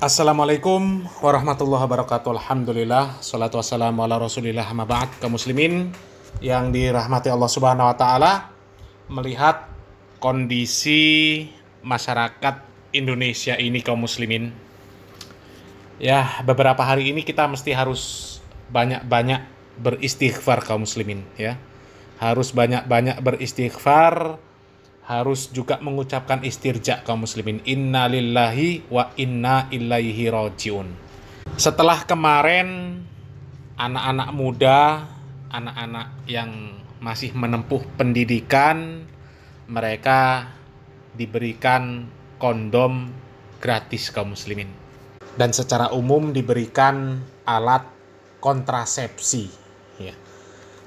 Assalamualaikum warahmatullahi wabarakatuh. Alhamdulillah, salatu wassalamu ala rasulillah, amma ba'd. Kaum muslimin yang dirahmati Allah subhanahu wa ta'ala, melihat kondisi masyarakat Indonesia ini, kaum muslimin, ya beberapa hari ini kita mesti harus banyak-banyak beristighfar, kaum muslimin, ya. Harus banyak-banyak beristighfar, harus juga mengucapkan istirja, kaum muslimin. Inna lillahi wa inna ilaihi rajiun. Setelah kemarin anak-anak muda, anak-anak yang masih menempuh pendidikan, mereka diberikan kondom gratis, kaum muslimin. Dan secara umum diberikan alat kontrasepsi, ya.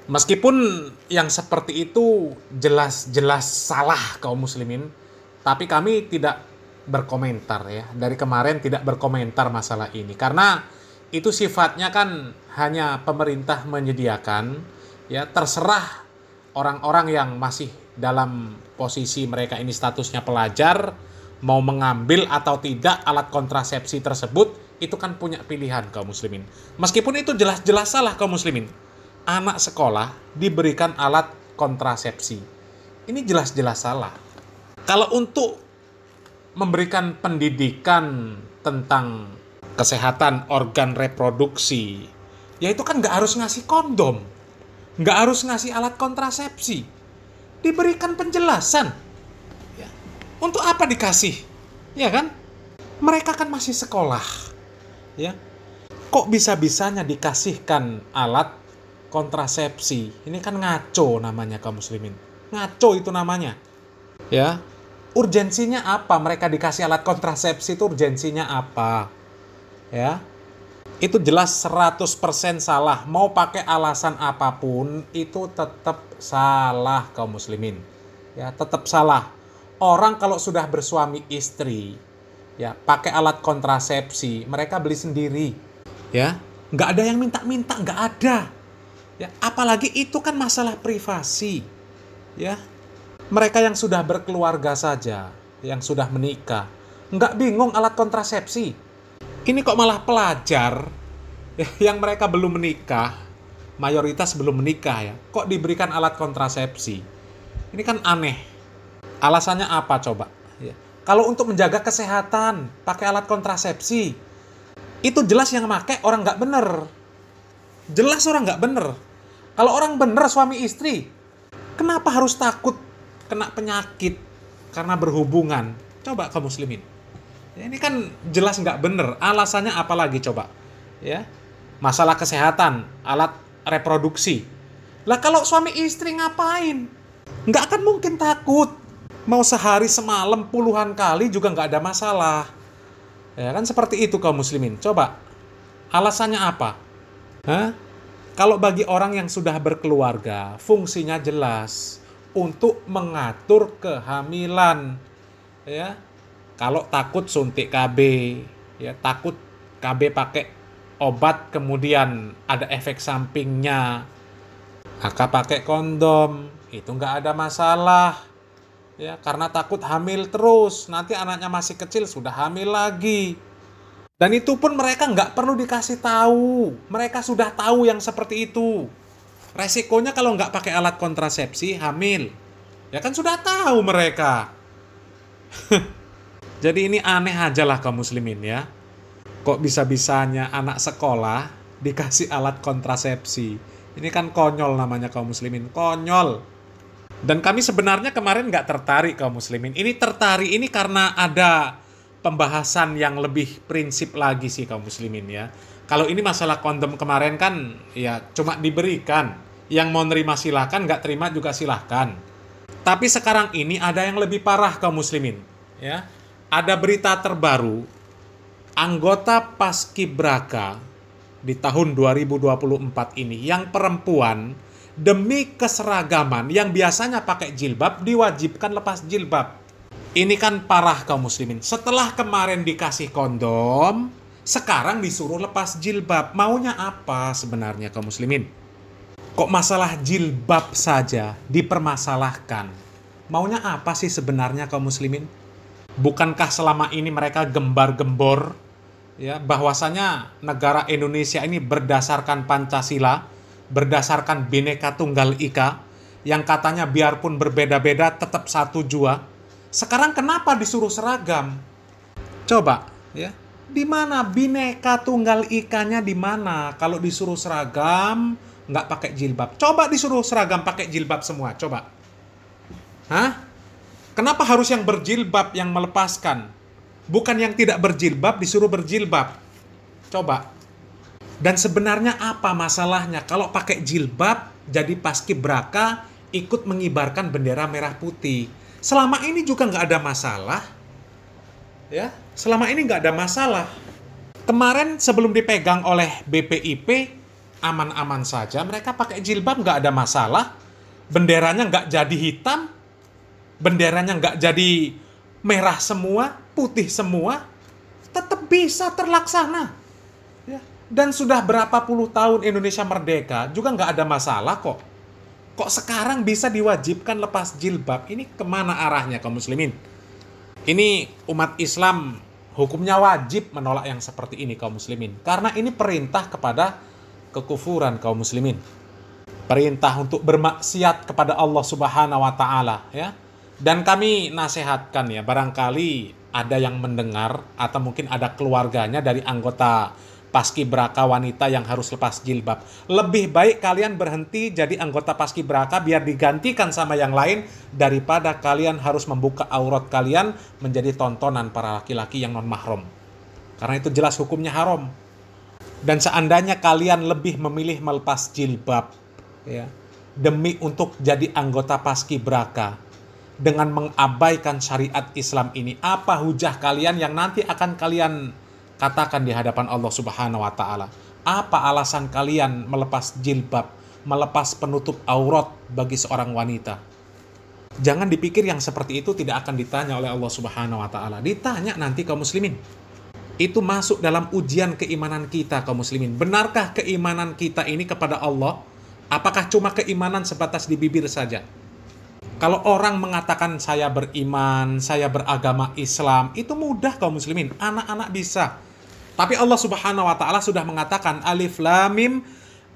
Meskipun yang seperti itu jelas-jelas salah, kaum muslimin, tapi kami tidak berkomentar, ya. Dari kemarin tidak berkomentar masalah ini, karena itu sifatnya kan hanya pemerintah menyediakan, ya. Terserah orang-orang yang masih dalam posisi mereka ini statusnya pelajar, mau mengambil atau tidak alat kontrasepsi tersebut, itu kan punya pilihan, kaum muslimin. Meskipun itu jelas-jelas salah, kaum muslimin. Anak sekolah diberikan alat kontrasepsi. Ini jelas-jelas salah. Kalau untuk memberikan pendidikan tentang kesehatan organ reproduksi, ya itu kan nggak harus ngasih kondom, nggak harus ngasih alat kontrasepsi. Diberikan penjelasan. Ya. Untuk apa dikasih? Ya kan? Mereka kan masih sekolah. Ya. Kok bisa-bisanya dikasihkan alat kontrasepsi? Ini kan ngaco namanya, kaum muslimin. Ngaco itu namanya. Ya. Urgensinya apa? Mereka dikasih alat kontrasepsi itu urgensinya apa? Ya. Itu jelas 100% salah. Mau pakai alasan apapun itu tetap salah, kaum muslimin. Ya, tetap salah. Orang kalau sudah bersuami istri, ya, pakai alat kontrasepsi, mereka beli sendiri. Ya. Nggak ada yang minta-minta, nggak ada. Ya, apalagi itu kan masalah privasi, ya. Mereka yang sudah berkeluarga saja, yang sudah menikah, nggak bingung alat kontrasepsi. Ini kok malah pelajar, ya, yang mereka belum menikah, mayoritas belum menikah, ya, kok diberikan alat kontrasepsi? Ini kan aneh. Alasannya apa coba? Ya. Kalau untuk menjaga kesehatan, pakai alat kontrasepsi, itu jelas yang pakai orang nggak bener. Jelas orang nggak bener. Kalau orang bener suami istri, kenapa harus takut kena penyakit karena berhubungan? Coba, kaum muslimin. Ya, ini kan jelas nggak bener. Alasannya apa lagi coba? Ya, masalah kesehatan, alat reproduksi. Lah kalau suami istri ngapain? Nggak akan mungkin takut. Mau sehari semalam puluhan kali juga nggak ada masalah. Ya kan seperti itu, kaum muslimin. Coba, alasannya apa? Hah? Kalau bagi orang yang sudah berkeluarga, fungsinya jelas untuk mengatur kehamilan. Ya. Kalau takut suntik KB, ya, takut KB pakai obat kemudian ada efek sampingnya, maka pakai kondom, itu nggak ada masalah. Ya, karena takut hamil terus, nanti anaknya masih kecil sudah hamil lagi. Dan itu pun mereka nggak perlu dikasih tahu. Mereka sudah tahu yang seperti itu. Resikonya kalau nggak pakai alat kontrasepsi, hamil. Ya kan sudah tahu mereka. Jadi ini aneh aja lah, kaum muslimin, ya. Kok bisa-bisanya anak sekolah dikasih alat kontrasepsi? Ini kan konyol namanya, kaum muslimin. Konyol. Dan kami sebenarnya kemarin nggak tertarik, kaum muslimin. Ini tertarik ini karena ada pembahasan yang lebih prinsip lagi sih, kaum muslimin, ya. Kalau ini masalah kondom kemarin kan ya cuma diberikan. Yang mau nerima silahkan, nggak terima juga silahkan. Tapi sekarang ini ada yang lebih parah, kaum muslimin, ya. Ada berita terbaru, anggota Paskibraka di tahun 2024 ini yang perempuan demi keseragaman yang biasanya pakai jilbab diwajibkan lepas jilbab. Ini kan parah, kaum muslimin. Setelah kemarin dikasih kondom, sekarang disuruh lepas jilbab. Maunya apa sebenarnya, kaum muslimin? Kok masalah jilbab saja dipermasalahkan? Maunya apa sih sebenarnya, kaum muslimin? Bukankah selama ini mereka gembar-gembor, ya, bahwasanya negara Indonesia ini berdasarkan Pancasila, berdasarkan Bhinneka Tunggal Ika, yang katanya biarpun berbeda-beda tetap satu jua. Sekarang kenapa disuruh seragam? Coba, ya. Di mana Bhinneka Tunggal Ika-nya di mana? Kalau disuruh seragam, nggak pakai jilbab. Coba disuruh seragam pakai jilbab semua, coba. Hah? Kenapa harus yang berjilbab yang melepaskan? Bukan yang tidak berjilbab disuruh berjilbab. Coba. Dan sebenarnya apa masalahnya kalau pakai jilbab jadi paskibraka ikut mengibarkan bendera merah putih? Selama ini juga nggak ada masalah. Ya, selama ini nggak ada masalah. Kemarin sebelum dipegang oleh BPIP, aman-aman saja. Mereka pakai jilbab nggak ada masalah. Benderanya nggak jadi hitam. Benderanya nggak jadi merah semua, putih semua. Tetap bisa terlaksana. Ya. Dan sudah berapa puluh tahun Indonesia merdeka, juga nggak ada masalah kok. Kok sekarang bisa diwajibkan lepas jilbab? Ini kemana arahnya kaum muslimin? Ini umat Islam hukumnya wajib menolak yang seperti ini kaum muslimin. Karena ini perintah kepada kekufuran kaum muslimin. Perintah untuk bermaksiat kepada Allah Subhanahu wa taala, ya. Dan kami nasihatkan ya, barangkali ada yang mendengar atau mungkin ada keluarganya dari anggota paskibraka wanita yang harus lepas jilbab. Lebih baik kalian berhenti jadi anggota paskibraka biar digantikan sama yang lain daripada kalian harus membuka aurat kalian menjadi tontonan para laki-laki yang non-mahram. Karena itu jelas hukumnya haram. Dan seandainya kalian lebih memilih melepas jilbab, ya, demi untuk jadi anggota paskibraka dengan mengabaikan syariat Islam ini, apa hujah kalian yang nanti akan kalian katakan di hadapan Allah Subhanahu wa taala? Apa alasan kalian melepas jilbab, melepas penutup aurat bagi seorang wanita? Jangan dipikir yang seperti itu tidak akan ditanya oleh Allah Subhanahu wa taala. Ditanya nanti kaum muslimin. Itu masuk dalam ujian keimanan kita kaum muslimin. Benarkah keimanan kita ini kepada Allah? Apakah cuma keimanan sebatas di bibir saja? Kalau orang mengatakan saya beriman, saya beragama Islam, itu mudah kaum muslimin, anak-anak bisa. Tapi Allah Subhanahu wa taala sudah mengatakan alif lam mim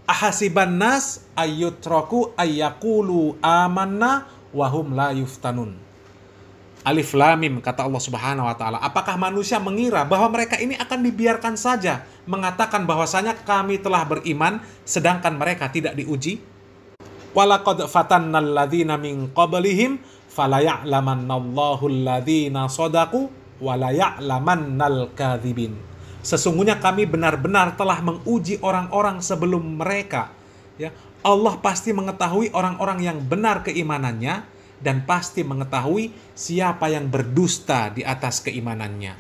ahasiban nas ayyutraku ayyaqulu amanna wa hum la yuftanun. Alif lam mim kata Allah Subhanahu wa taala, apakah manusia mengira bahwa mereka ini akan dibiarkan saja mengatakan bahwasanya kami telah beriman sedangkan mereka tidak diuji? Walaqad fatannal ladzina min qablihim falaya'lamannallahu alladzina shadaqu walaya'lamannal kadzibin. Sesungguhnya kami benar-benar telah menguji orang-orang sebelum mereka, ya. Allah pasti mengetahui orang-orang yang benar keimanannya dan pasti mengetahui siapa yang berdusta di atas keimanannya.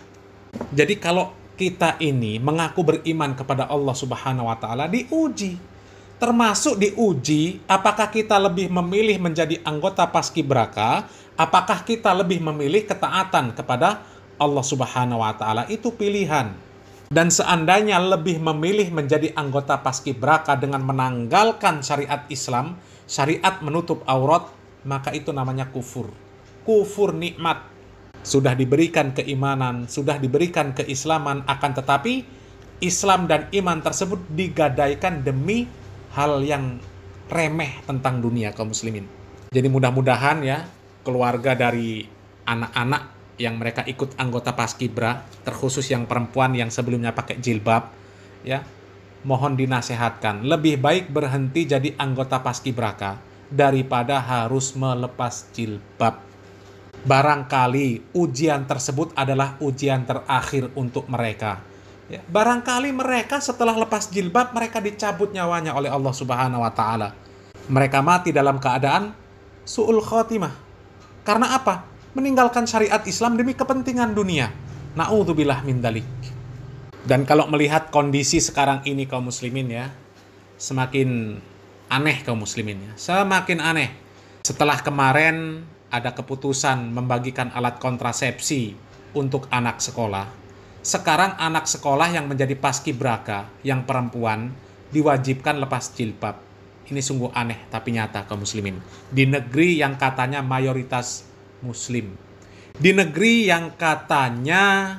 Jadi kalau kita ini mengaku beriman kepada Allah Subhanahu wa taala diuji. Termasuk diuji apakah kita lebih memilih menjadi anggota paskibraka, apakah kita lebih memilih ketaatan kepada Allah Subhanahu wa taala. Itu pilihan. Dan seandainya lebih memilih menjadi anggota paskibraka dengan menanggalkan syariat Islam, syariat menutup aurat, maka itu namanya kufur. Kufur nikmat. Sudah diberikan keimanan, sudah diberikan keislaman, akan tetapi Islam dan iman tersebut digadaikan demi hal yang remeh tentang dunia kaum muslimin. Jadi mudah-mudahan ya keluarga dari anak-anak yang mereka ikut anggota paskibra, terkhusus yang perempuan yang sebelumnya pakai jilbab, ya, mohon dinasehatkan lebih baik berhenti jadi anggota paskibraka daripada harus melepas jilbab. Barangkali ujian tersebut adalah ujian terakhir untuk mereka. Ya, barangkali mereka setelah lepas jilbab mereka dicabut nyawanya oleh Allah Subhanahu wa taala. Mereka mati dalam keadaan su'ul khotimah. Karena apa? Meninggalkan syariat Islam demi kepentingan dunia. Na'udzubillah min dzalik. Dan kalau melihat kondisi sekarang ini kaum muslimin ya, semakin aneh kaum muslimin ya. Semakin aneh. Setelah kemarin ada keputusan membagikan alat kontrasepsi untuk anak sekolah. Sekarang anak sekolah yang menjadi paskibraka, yang perempuan, diwajibkan lepas jilbab. Ini sungguh aneh tapi nyata kaum muslimin. Di negeri yang katanya mayoritas muslim. Di negeri yang katanya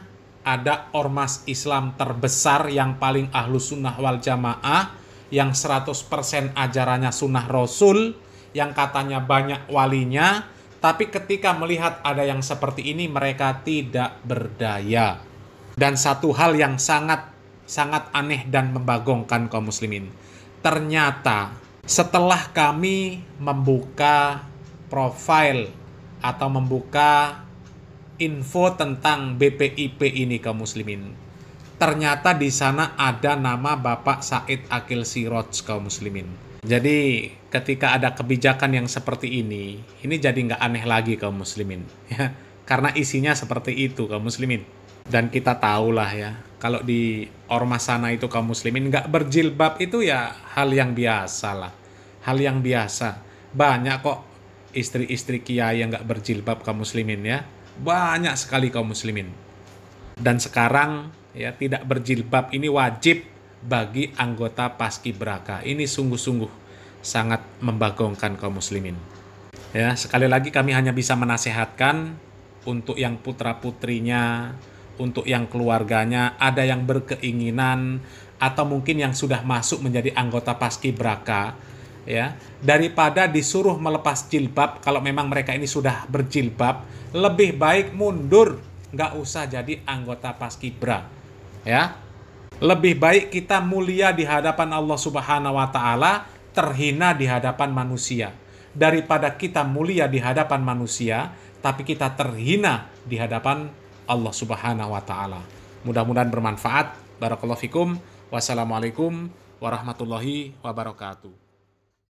ada ormas Islam terbesar yang paling ahlus sunnah wal jamaah, yang 100% ajarannya sunnah Rasul, yang katanya banyak walinya, tapi ketika melihat ada yang seperti ini mereka tidak berdaya. Dan satu hal yang sangat aneh dan membagongkan kaum muslimin, ternyata setelah kami membuka profil atau membuka info tentang BPIP ini kaum muslimin, ternyata di sana ada nama Bapak Said Akil Siroj kaum muslimin. Jadi ketika ada kebijakan yang seperti ini jadi nggak aneh lagi kaum muslimin ya, karena isinya seperti itu kaum muslimin. Dan kita tahulah ya, kalau di ormas sana itu kaum muslimin nggak berjilbab itu ya hal yang biasa lah, hal yang biasa. Banyak kok istri-istri kiai yang nggak berjilbab kaum muslimin ya, banyak sekali kaum muslimin. Dan sekarang ya tidak berjilbab ini wajib bagi anggota Paskibraka. Ini sungguh-sungguh sangat membagongkan kaum muslimin. Ya, sekali lagi kami hanya bisa menasehatkan untuk yang putra-putrinya, untuk yang keluarganya ada yang berkeinginan atau mungkin yang sudah masuk menjadi anggota Paskibraka, ya, daripada disuruh melepas jilbab, kalau memang mereka ini sudah berjilbab, lebih baik mundur, nggak usah jadi anggota Paskibra, ya. Lebih baik kita mulia di hadapan Allah Subhanahu wa Ta'ala, terhina di hadapan manusia, daripada kita mulia di hadapan manusia tapi kita terhina di hadapan Allah Subhanahu wa Ta'ala. Mudah-mudahan bermanfaat. Barakallahu fikum. Wassalamualaikum warahmatullahi wabarakatuh.